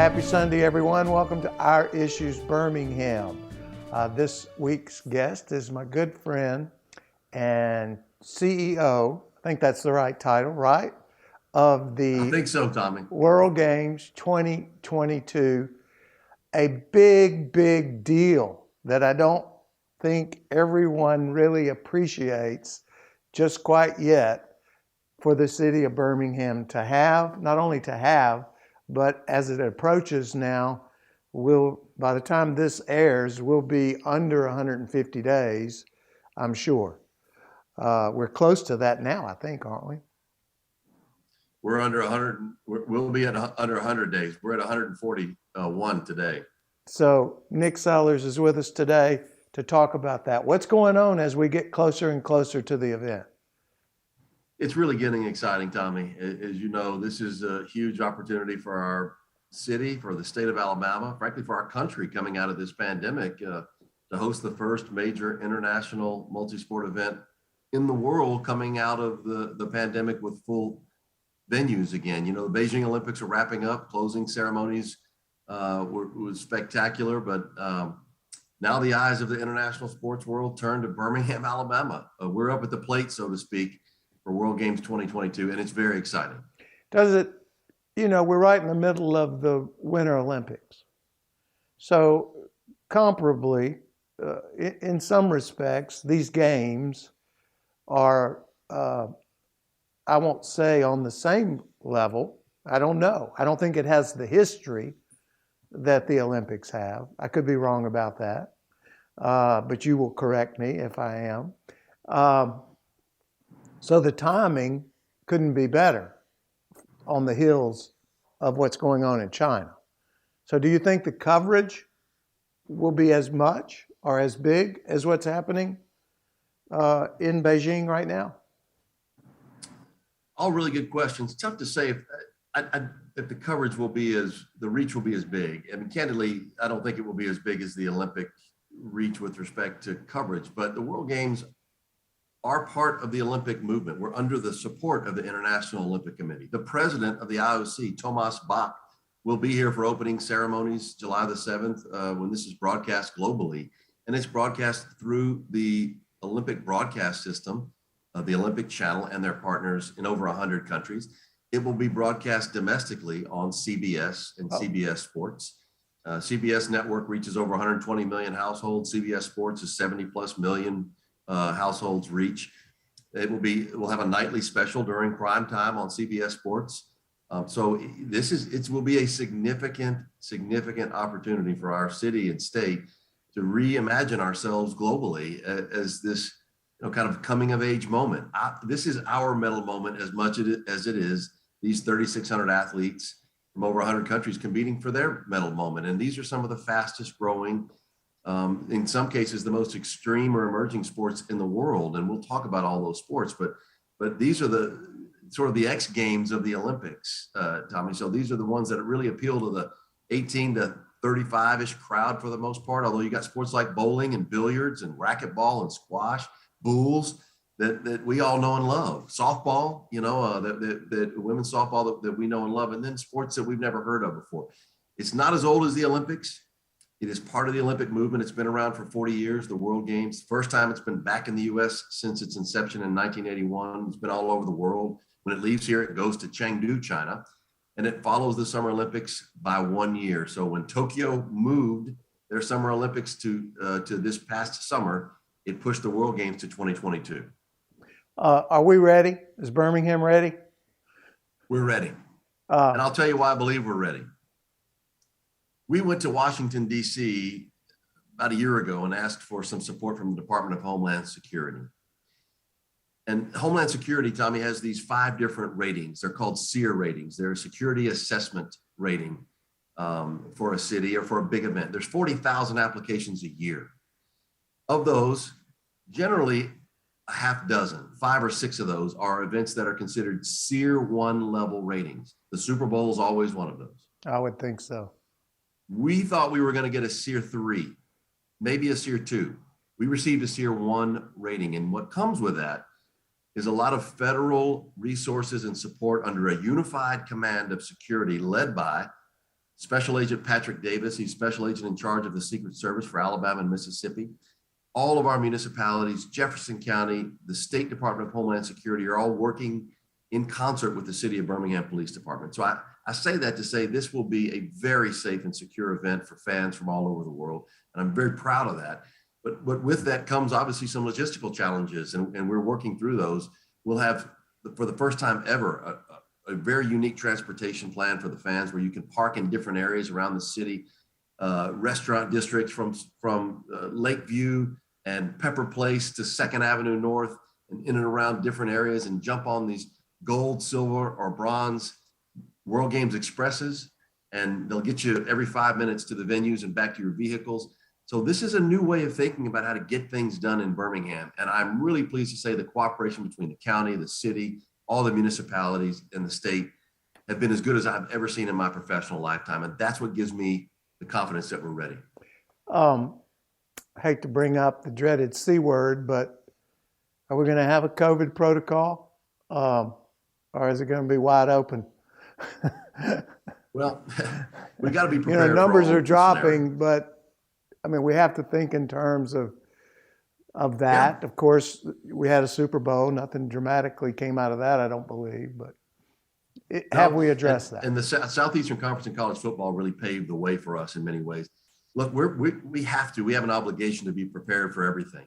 Happy Sunday, everyone. Welcome to Our Issues Birmingham. This week's guest is my good friend and CEO, I think that's the right title, right? Of I the think so, Tommy. World Games 2022. A big, big deal that I don't think everyone really appreciates just quite yet for the city of Birmingham to have, not only to have, but as it approaches now, by the time this airs, we'll be under 150 days, I'm sure. We're close to that now, I think, aren't we? We're under 100. We'll be at under 100 days. We're at 141 today. So Nick Sellers is with us today to talk about that. What's going on as we get closer and closer to the event? It's really getting exciting, Tommy. As you know, this is a huge opportunity for our city, for the state of Alabama, frankly, for our country coming out of this pandemic, to host the first major international multi-sport event in the world coming out of the pandemic with full venues again. You know, the Beijing Olympics are wrapping up, closing ceremonies was spectacular, but now the eyes of the international sports world turn to Birmingham, Alabama. We're up at the plate, so to speak, for World Games 2022, and it's very exciting. Does it, we're right in the middle of the Winter Olympics. So comparably, in some respects, these games are, I won't say on the same level. I don't know. I don't think it has the history that the Olympics have. I could be wrong about that, but you will correct me if I am. So the timing couldn't be better on the heels of what's going on in China. So do you think the coverage will be as much or as big as what's happening in Beijing right now? All really good questions. Tough to say if the coverage will be the reach will be as big. I mean, candidly, I don't think it will be as big as the Olympic reach with respect to coverage, but the World Games are part of the Olympic movement. We're under the support of the International Olympic Committee. The president of the IOC, Thomas Bach, will be here for opening ceremonies July the 7th when this is broadcast globally. And it's broadcast through the Olympic broadcast system, the Olympic Channel and their partners in over 100 countries. It will be broadcast domestically on CBS and CBS Sports. CBS network reaches over 120 million households. CBS Sports is 70 plus million households reach. We'll have a nightly special during prime time on CBS Sports. So it will be a significant opportunity for our city and state to reimagine ourselves globally as this kind of coming of age moment. This is our medal moment as much as it is these 3,600 athletes from over 100 countries competing for their medal moment. And these are some of the fastest growing, in some cases, the most extreme or emerging sports in the world. And we'll talk about all those sports, but these are the sort of the X Games of the Olympics, Tommy. So these are the ones that really appeal to the 18 to 35-ish crowd for the most part, although you got sports like bowling and billiards and racquetball and squash, bowls that we all know and love, softball, that women's softball that we know and love, and then sports that we've never heard of before. It's not as old as the Olympics. It is part of the Olympic movement. It's been around for 40 years, the World Games. First time it's been back in the U.S. since its inception in 1981. It's been all over the world. When it leaves here, it goes to Chengdu, China, and it follows the Summer Olympics by 1 year. So when Tokyo moved their Summer Olympics to this past summer, it pushed the World Games to 2022. Are we ready? Is Birmingham ready? We're ready. And I'll tell you why I believe we're ready. We went to Washington, D.C. about a year ago and asked for some support from the Department of Homeland Security. And Homeland Security, Tommy, has these 5 different ratings. They're called SEER ratings. They're a security assessment rating for a city or for a big event. There's 40,000 applications a year. Of those, generally a half dozen, 5 or 6 of those are events that are considered SEER 1 level ratings. The Super Bowl is always one of those. I would think so. We thought we were going to get a SEER 3, maybe a SEER 2. We received a SEER 1 rating. And what comes with that is a lot of federal resources and support under a unified command of security led by Special Agent Patrick Davis, he's Special Agent in charge of the Secret Service for Alabama and Mississippi. All of our municipalities, Jefferson County, the State Department of Homeland Security are all working in concert with the City of Birmingham Police Department. So I say that to say this will be a very safe and secure event for fans from all over the world. And I'm very proud of that. But with that comes obviously some logistical challenges, and we're working through those. We'll have, for the first time ever, a very unique transportation plan for the fans where you can park in different areas around the city, restaurant districts from Lakeview and Pepper Place to 2nd Avenue North and in and around different areas, and jump on these gold, silver, or bronze World Games Expresses, and they'll get you every 5 minutes to the venues and back to your vehicles. So this is a new way of thinking about how to get things done in Birmingham. And I'm really pleased to say the cooperation between the county, the city, all the municipalities, and the state have been as good as I've ever seen in my professional lifetime. And that's what gives me the confidence that we're ready. I hate to bring up the dreaded C word, but are we going to have a COVID protocol? Or is it going to be wide open? Well, we got to be prepared. Numbers are dropping, but I mean, we have to think in terms of that. Yeah. Of course, we had a Super Bowl. Nothing dramatically came out of that, I don't believe. But have we addressed that? And the Southeastern Conference in college football really paved the way for us in many ways. Look, we have an obligation to be prepared for everything.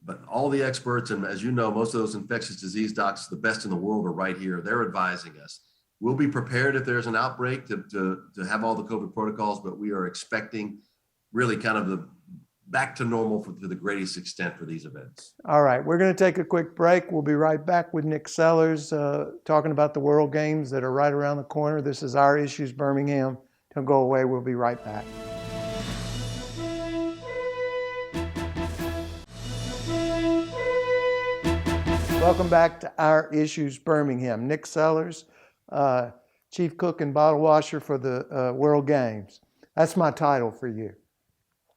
But all the experts, and as you know, most of those infectious disease docs, the best in the world, are right here. They're advising us. We'll be prepared if there's an outbreak to have all the COVID protocols, but we are expecting really kind of the back to normal to the greatest extent for these events. All right, we're going to take a quick break. We'll be right back with Nick Sellers talking about the World Games that are right around the corner. This is Our Issues Birmingham. Don't go away. We'll be right back. Welcome back to Our Issues Birmingham. Nick Sellers, Chief Cook and Bottle Washer for the World Games. That's my title for you.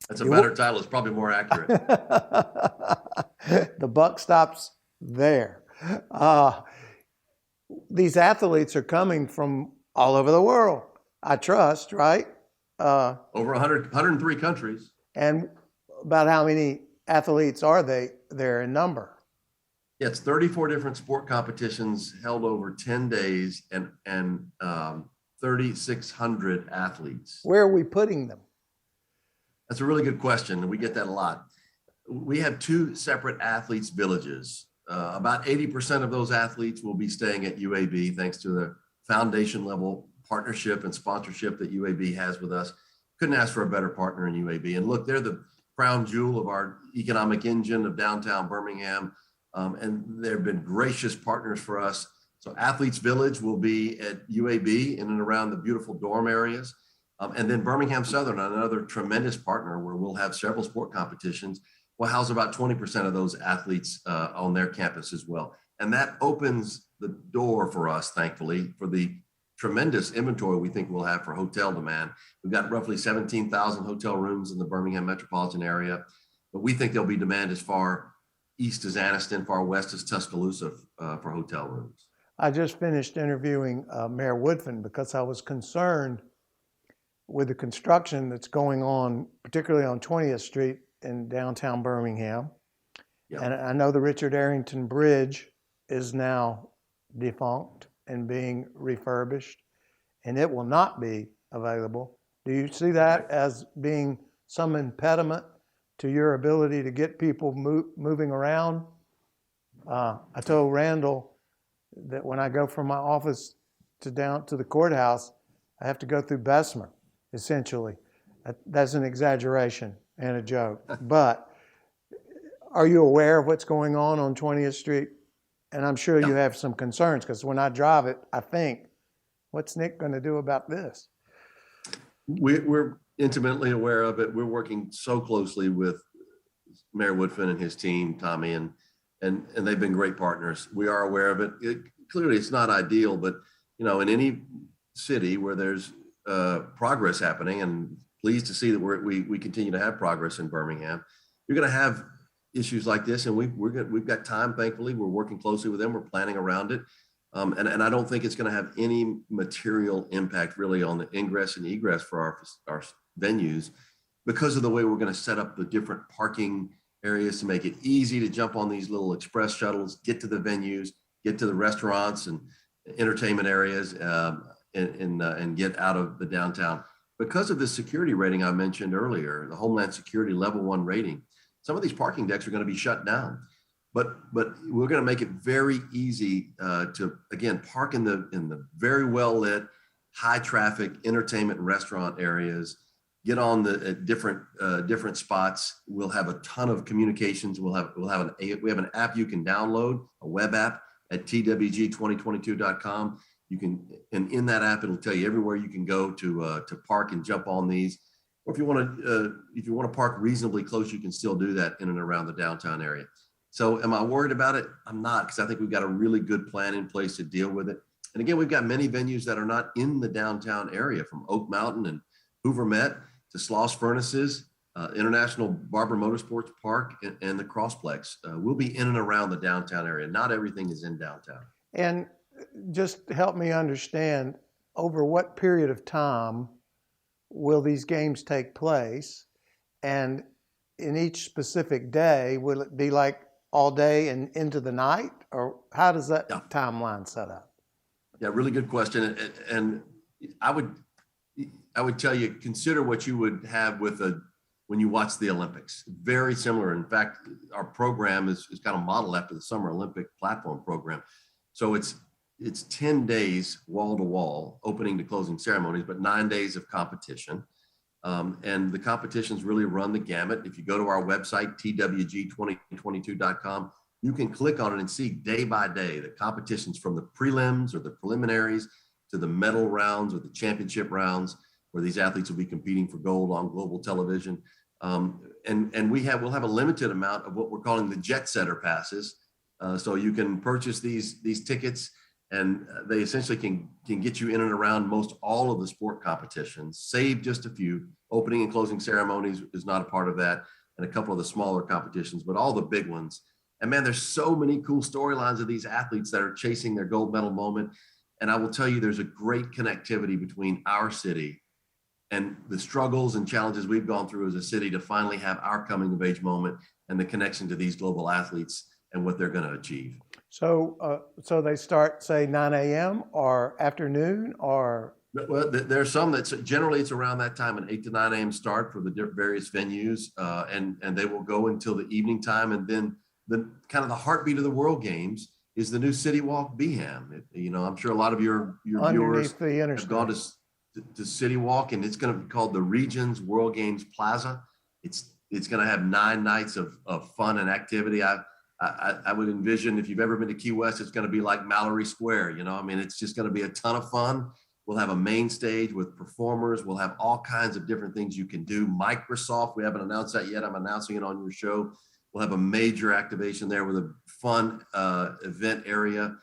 That's a better title. It's probably more accurate. The buck stops there. These athletes are coming from all over the world, I trust, right? Over 103 countries. And about how many athletes are there in number? Yeah, it's 34 different sport competitions held over 10 days and 3,600 athletes. Where are we putting them? That's a really good question, and we get that a lot. We have 2 separate athletes' villages. About 80% of those athletes will be staying at UAB, thanks to the foundation level partnership and sponsorship that UAB has with us. Couldn't ask for a better partner in UAB. And look, they're the crown jewel of our economic engine of downtown Birmingham. And they've been gracious partners for us. So Athletes Village will be at UAB in and around the beautiful dorm areas. And then Birmingham Southern, another tremendous partner where we'll have several sport competitions, will house about 20% of those athletes on their campus as well. And that opens the door for us, thankfully, for the tremendous inventory we think we'll have for hotel demand. We've got roughly 17,000 hotel rooms in the Birmingham metropolitan area, but we think there'll be demand as far east as Anniston, far west as Tuscaloosa for hotel rooms. I just finished interviewing Mayor Woodfin because I was concerned with the construction that's going on, particularly on 20th Street in downtown Birmingham. Yep. And I know the Richard Arrington Bridge is now defunct and being refurbished, and it will not be available. Do you see that as being some impediment to your ability to get people moving around? I told Randall that when I go from my office down to the courthouse, I have to go through Bessemer, essentially. That's an exaggeration and a joke. But are you aware of what's going on 20th Street? And I'm sure you have some concerns, because when I drive it, I think, what's Nick going to do about this? We're intimately aware of it. We're working so closely with Mayor Woodfin and his team, Tommy, and they've been great partners. We are aware of it. Clearly, it's not ideal, but in any city where there's progress happening, and pleased to see that we continue to have progress in Birmingham, you're going to have issues like this, and we've got time. Thankfully, we're working closely with them. We're planning around it. And I don't think it's going to have any material impact really on the ingress and egress for our venues, because of the way we're going to set up the different parking areas to make it easy to jump on these little express shuttles, get to the venues, get to the restaurants and entertainment areas, and get out of the downtown. Because of the security rating I mentioned earlier, the Homeland Security Level 1 rating, some of these parking decks are going to be shut down. But we're going to make it very easy to, again, park in the very well lit, high traffic entertainment and restaurant areas. Get on the different spots. We'll have a ton of communications. We have an app you can download, a web app at twg2022.com. You can, and in that app, it'll tell you everywhere you can go to park and jump on these. Or if you want to park reasonably close, you can still do that in and around the downtown area. So am I worried about it? I'm not, because I think we've got a really good plan in place to deal with it. And again, we've got many venues that are not in the downtown area, from Oak Mountain and Hoover Met to Sloss Furnaces, International Barber Motorsports Park, and the Crossplex. We'll be in and around the downtown area. Not everything is in downtown. And just help me understand, over what period of time will these games take place? And in each specific day, will it be like all day and into the night, or how does that timeline set up? Yeah, really good question. And I would tell you, consider what you would have when you watch the Olympics. Very similar. In fact, our program is kind of modeled after the Summer Olympic platform program. So it's 10 days wall to wall, opening to closing ceremonies, but 9 days of competition. And the competitions really run the gamut. If you go to our website, twg2022.com, you can click on it and see day by day the competitions, from the prelims or the preliminaries to the medal rounds or the championship rounds, where these athletes will be competing for gold on global television. And we'll have a limited amount of what we're calling the jet setter passes. So you can purchase these tickets, and they essentially can get you in and around most all of the sport competitions, save just a few. Opening and closing ceremonies is not a part of that, and a couple of the smaller competitions, but all the big ones. And man, there's so many cool storylines of these athletes that are chasing their gold medal moment. And I will tell you, there's a great connectivity between our city and the struggles and challenges we've gone through as a city to finally have our coming of age moment, and the connection to these global athletes and what they're going to achieve. So they start, say, 9 a.m. or afternoon, or? Well, there's some that's generally it's around that time, an 8 to 9 a.m. start for the various venues, and they will go until the evening time. And then the kind of the heartbeat of the World Games is the new City Walk Birmingham. I'm sure a lot of your viewers have gone to City Walk, and it's going to be called the Regions World Games Plaza. It's going to have 9 nights of fun and activity. I would envision, if you've ever been to Key West, it's going to be like Mallory Square. It's just going to be a ton of fun. We'll have a main stage with performers. We'll have all kinds of different things you can do. Microsoft, we haven't announced that yet. I'm announcing it on your show. We'll have a major activation there with a fun event area.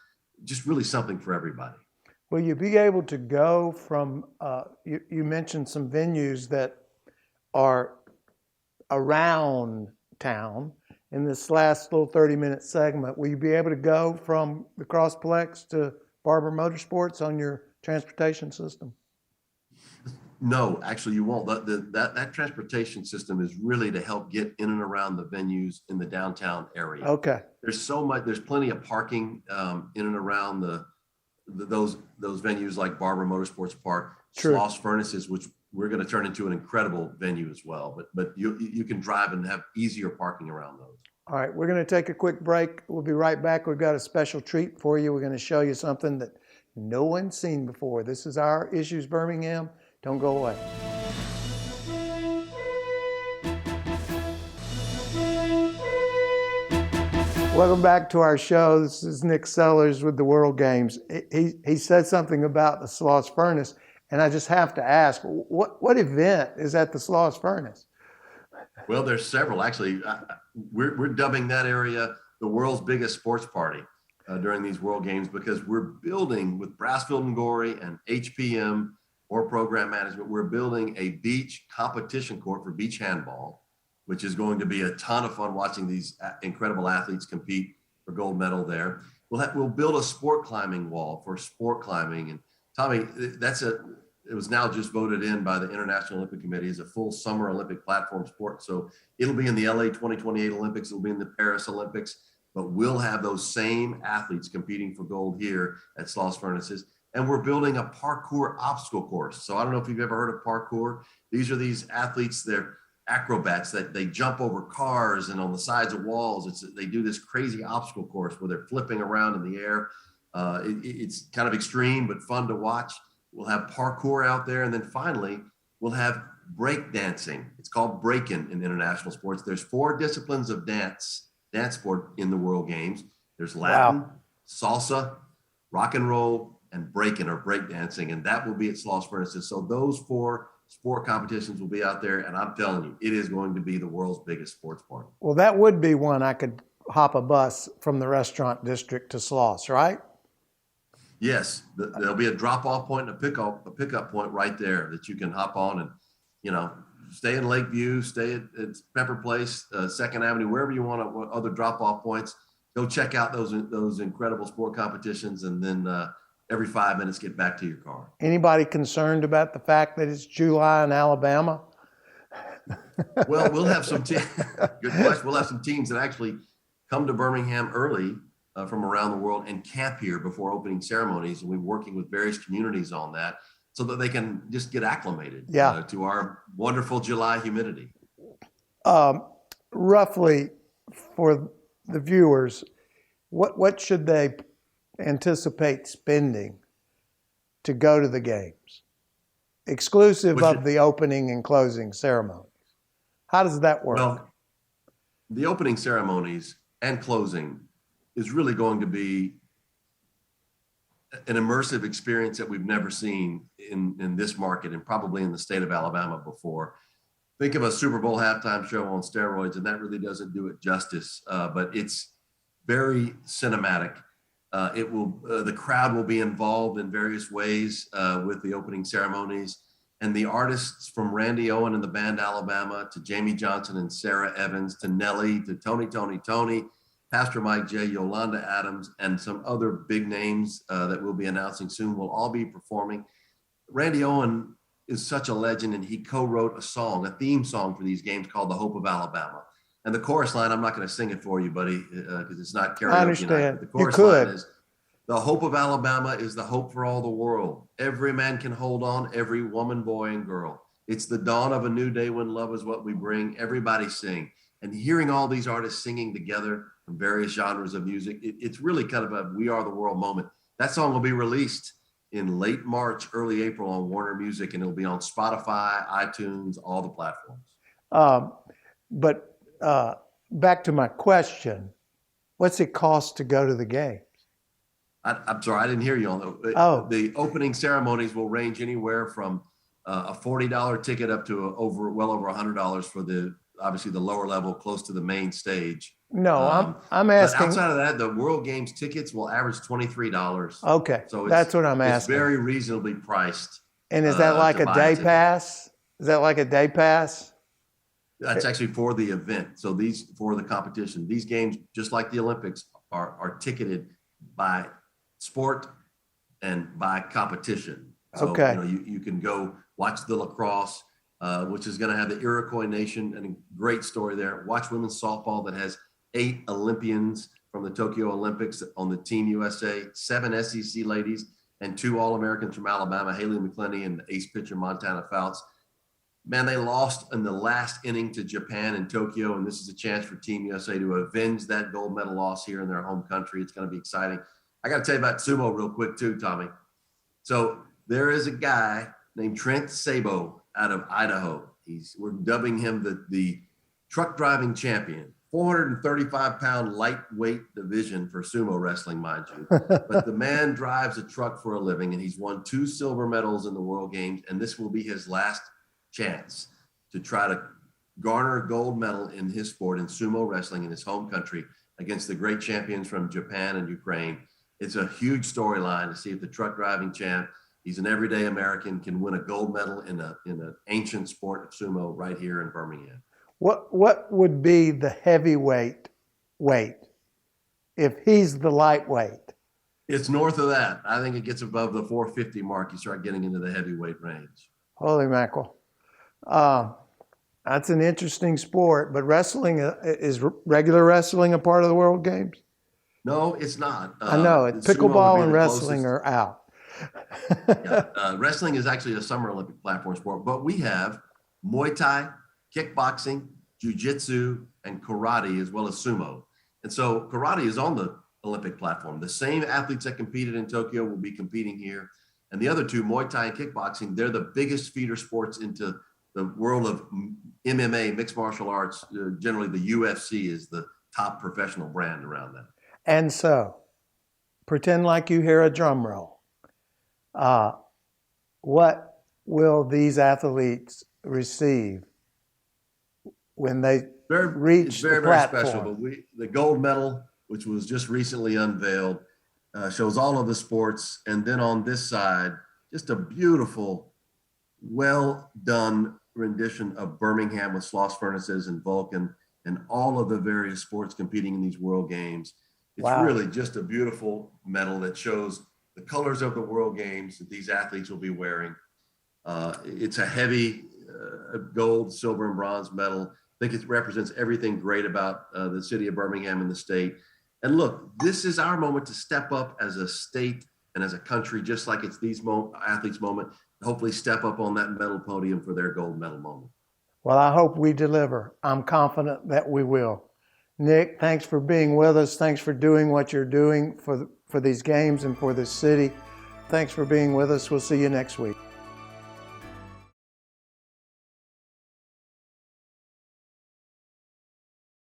Just really something for everybody. Will you be able to go from, you mentioned some venues that are around town. In this last little 30-minute segment, will you be able to go from the Crossplex to Barber Motorsports on your transportation system? No, actually you won't. That transportation system is really to help get in and around the venues in the downtown area. Okay. There's plenty of parking in and around those venues like Barber Motorsports Park, Sloss Furnaces, which we're going to turn into an incredible venue as well. But you can drive and have easier parking around those. All right, we're going to take a quick break. We'll be right back. We've got a special treat for you. We're going to show you something that no one's seen before. This is our Issues Birmingham. Don't go away. Welcome back to our show. This is Nick Sellers with the World Games. He said something about the Sloss Furnace, and I just have to ask, what event is at the Sloss Furnace? Well, there's several. Actually, we're dubbing that area the world's biggest sports party during these World Games, because we're building with Brassfield and Gorey and HPM or program management. We're building a beach competition court for beach handball, which is going to be a ton of fun watching these incredible athletes compete for gold medal there. we'll build a sport climbing wall for sport climbing. And Tommy, it was now just voted in by the International Olympic Committee as a full summer Olympic platform sport. So it'll be in the LA 2028 Olympics. It'll be in the Paris Olympics, but we'll have those same athletes competing for gold here at Sloss Furnaces. And we're building a parkour obstacle course. So I don't know if you've ever heard of parkour. These are these athletes, they're acrobats that they jump over cars and on the sides of walls. They do this crazy obstacle course where they're flipping around in the air. It's kind of extreme, but fun to watch. We'll have parkour out there. And then finally, we'll have break dancing. It's called breaking in international sports. There's 4 disciplines of dance sport in the World Games. There's Latin, salsa, rock and roll, and breaking or break dancing. And that will be at Sloss Furnaces. So those 4 sport competitions will be out there. And I'm telling you, it is going to be the world's biggest sports party. Well, that would be one I could hop a bus from the restaurant district to Sloss, right? Yes, there'll be a drop-off point and a pickup point right there that you can hop on and, stay in Lakeview, stay at Pepper Place, 2nd Avenue, wherever you want other drop-off points. Go check out those incredible sport competitions, and then every 5 minutes get back to your car. Anybody concerned about the fact that it's July in Alabama? Well, we'll have some good question. We'll have some teams that actually come to Birmingham early from around the world and camp here before opening ceremonies. And we're working with various communities on that so that they can just get acclimated to our wonderful July humidity. Roughly, for the viewers, what should they anticipate spending to go to the games, exclusive of the opening and closing ceremonies? How does that work? Well, the opening ceremonies and closing is really going to be an immersive experience that we've never seen in this market and probably in the state of Alabama before. Think of a Super Bowl halftime show on steroids, and that really doesn't do it justice, but it's very cinematic. The crowd will be involved in various ways with the opening ceremonies, and the artists from Randy Owen and the band Alabama to Jamie Johnson and Sarah Evans to Nelly to Tony, Pastor Mike J, Yolanda Adams, and some other big names that we'll be announcing soon will all be performing. Randy Owen is such a legend, and he co-wrote a theme song for these games called The Hope of Alabama. And the chorus line, I'm not going to sing it for you, buddy, because it's not karaoke. I understand. Night, the chorus line is, the hope of Alabama is the hope for all the world. Every man can hold on, every woman, boy, and girl. It's the dawn of a new day when love is what we bring. Everybody sing. And hearing all these artists singing together from various genres of music, it's really kind of a We Are the World moment. That song will be released in late March, early April on Warner Music, and it'll be on Spotify, iTunes, all the platforms. But back to my question, what's it cost to go to the games? I'm sorry, I didn't hear you on that. The opening ceremonies will range anywhere from a $40 ticket up to well over $100 for obviously the lower level close to the main stage. No, I'm asking. But outside of that, the World Games tickets will average $23. Okay, so that's what I'm asking. It's very reasonably priced. And is that like a day pass? Is that like a day pass? That's actually for the event. So for the competition, these games, just like the Olympics, are ticketed by sport and by competition. So, okay. You can go watch the lacrosse, which is going to have the Iroquois Nation, and a great story there. Watch women's softball that has 8 Olympians from the Tokyo Olympics on the Team USA, 7 SEC ladies, and 2 All-Americans from Alabama, Haley McClenny and the ace pitcher Montana Fouts. Man, they lost in the last inning to Japan in Tokyo, and this is a chance for Team USA to avenge that gold medal loss here in their home country. It's going to be exciting. I got to tell you about sumo real quick too, Tommy. So there is a guy named Trent Sabo out of Idaho. We're dubbing him the truck driving champion, 435-pound lightweight division for sumo wrestling, mind you. But the man drives a truck for a living, and he's won 2 silver medals in the World Games, and this will be his last chance to try to garner a gold medal in his sport in sumo wrestling in his home country against the great champions from Japan and Ukraine. It's a huge storyline to see if the truck driving champ, he's an everyday American, can win a gold medal in an ancient sport of sumo right here in Birmingham. What would be the heavyweight weight if he's the lightweight? It's north of that. I think it gets above the 450 mark. You start getting into the heavyweight range. Holy mackerel. That's an interesting sport, but wrestling, is regular wrestling a part of the World Games? No, it's not. I know it. Sumo would be Pickleball and the wrestling closest. are out. Yeah, wrestling is actually a Summer Olympic platform sport, but we have Muay Thai, kickboxing, jiu-jitsu, and karate, as well as sumo. And so karate is on the Olympic platform. The same athletes that competed in Tokyo will be competing here. And the other two, Muay Thai and kickboxing, they're the biggest feeder sports into the world of MMA, mixed martial arts. Generally, the UFC is the top professional brand around that. And so, pretend like you hear a drum roll. What will these athletes receive when they reach the platform? Special. But the gold medal, which was just recently unveiled, shows all of the sports. And then on this side, just a beautiful, well done rendition of Birmingham with Sloss Furnaces and Vulcan and all of the various sports competing in these World Games. It's really just a beautiful medal that shows the colors of the World Games that these athletes will be wearing. It's a heavy gold, silver, and bronze medal. I think it represents everything great about the city of Birmingham and the state. And look, this is our moment to step up as a state and as a country, just like it's these athletes' moment, hopefully step up on that medal podium for their gold medal moment. Well, I hope we deliver. I'm confident that we will. Nick, thanks for being with us. Thanks for doing what you're doing for these games and for this city. Thanks for being with us. We'll see you next week.